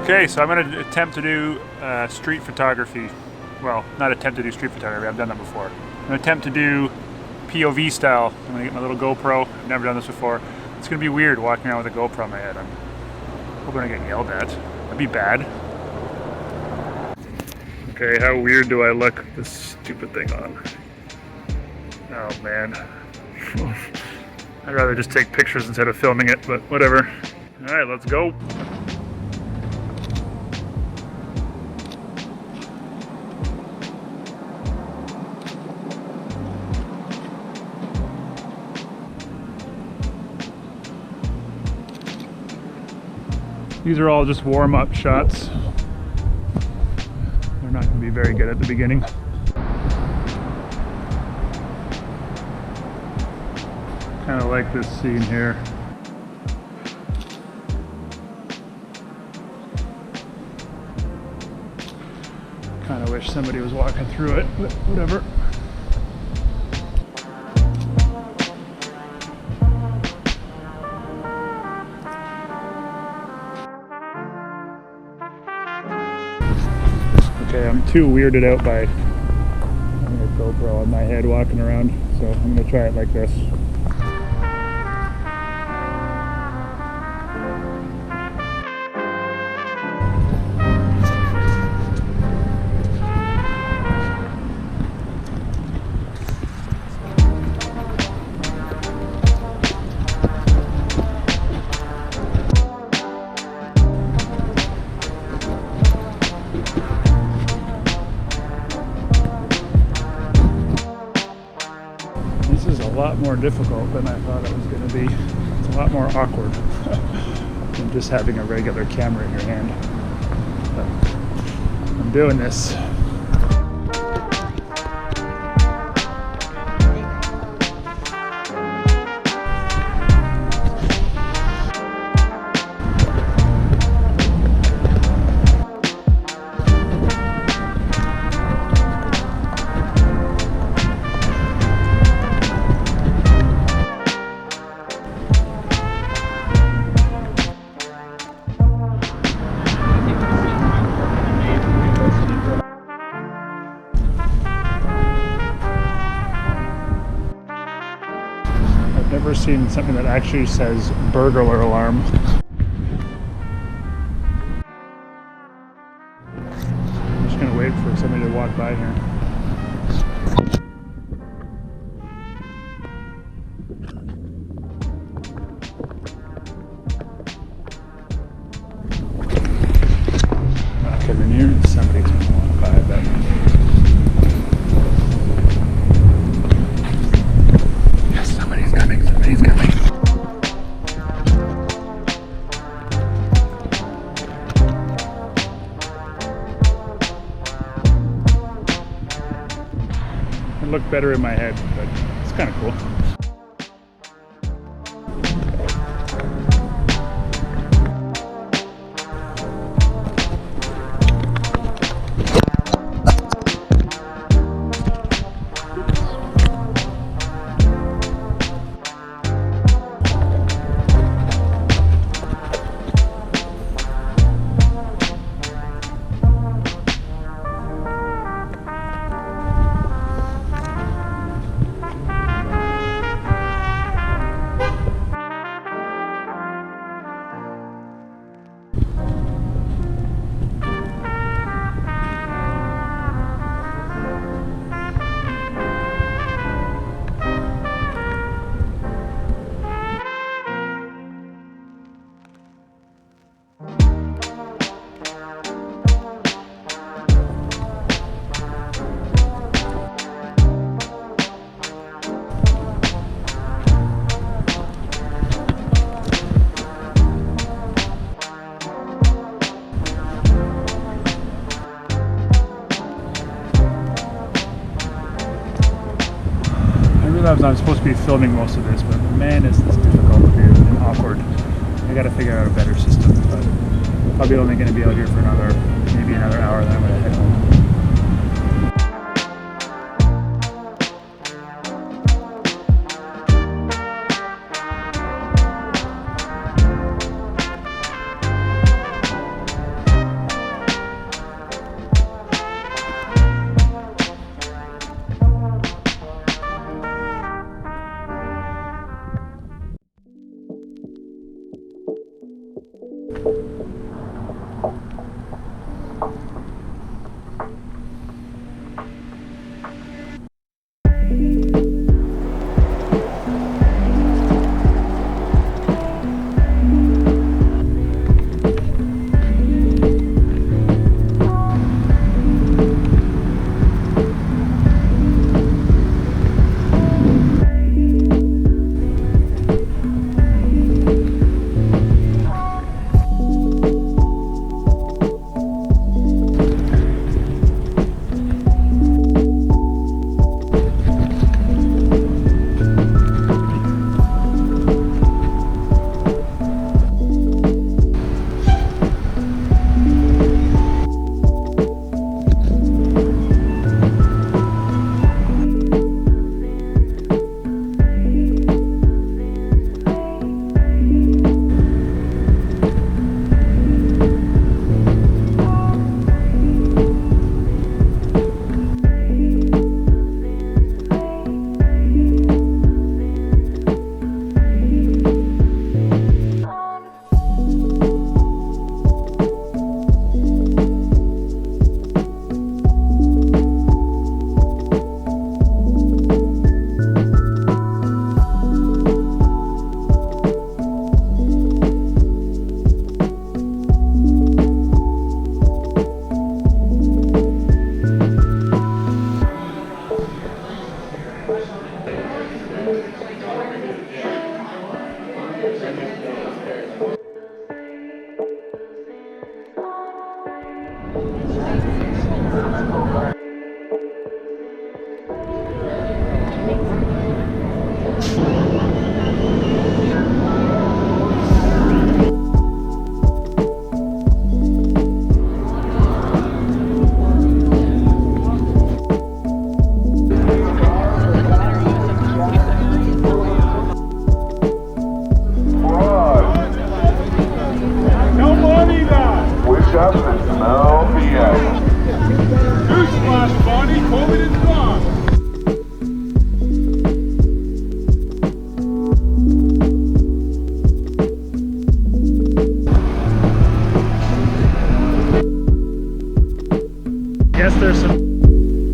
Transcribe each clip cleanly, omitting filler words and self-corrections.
Okay, so I'm going to attempt to do street photography. Well, not attempt to do street photography, I've done that before. I'm going to attempt to do POV style. I'm going to get my little GoPro. I've never done this before. It's going to be weird walking around with a GoPro on my head. I'm hoping I get yelled at. That'd be bad. Okay, how weird do I look with this stupid thing on? Oh man. I'd rather just take pictures instead of filming it, but whatever. Alright, let's go. These are all just warm-up shots. They're not going to be very good at the beginning. Kind of like this scene here. Kind of wish somebody was walking through it, but whatever. Okay, I'm too weirded out by having a GoPro on my head walking around, so I'm going to try it like this. A lot more difficult than I thought it was going to be. It's a lot more awkward than just having a regular camera in your hand. But I'm doing this. Never seen something that actually says burglar alarm. I'm just gonna wait for somebody to walk by here. Not coming here, somebody's gonna walk by, I bet. Somebody's coming. It looked better in my head, but it's kind of cool. I'm supposed to be filming most of this, but man, is this difficult to do and awkward. I gotta figure out a better system, but probably only gonna be out here for maybe another hour, then I'm gonna head home.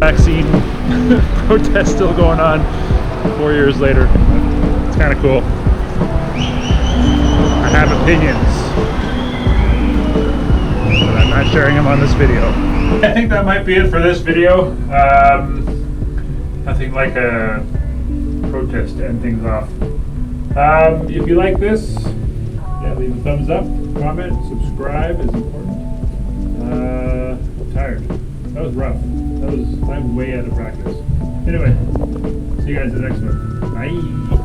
Vaccine protest still going on 4 years later. It's kind of cool. I have opinions, but I'm not sharing them on this video. I think that might be it for this video. Nothing like a protest to end things off. If you like this, yeah, leave a thumbs up, comment, subscribe is important. I'm tired. That was rough. I'm way out of practice. Anyway, see you guys in the next one. Bye.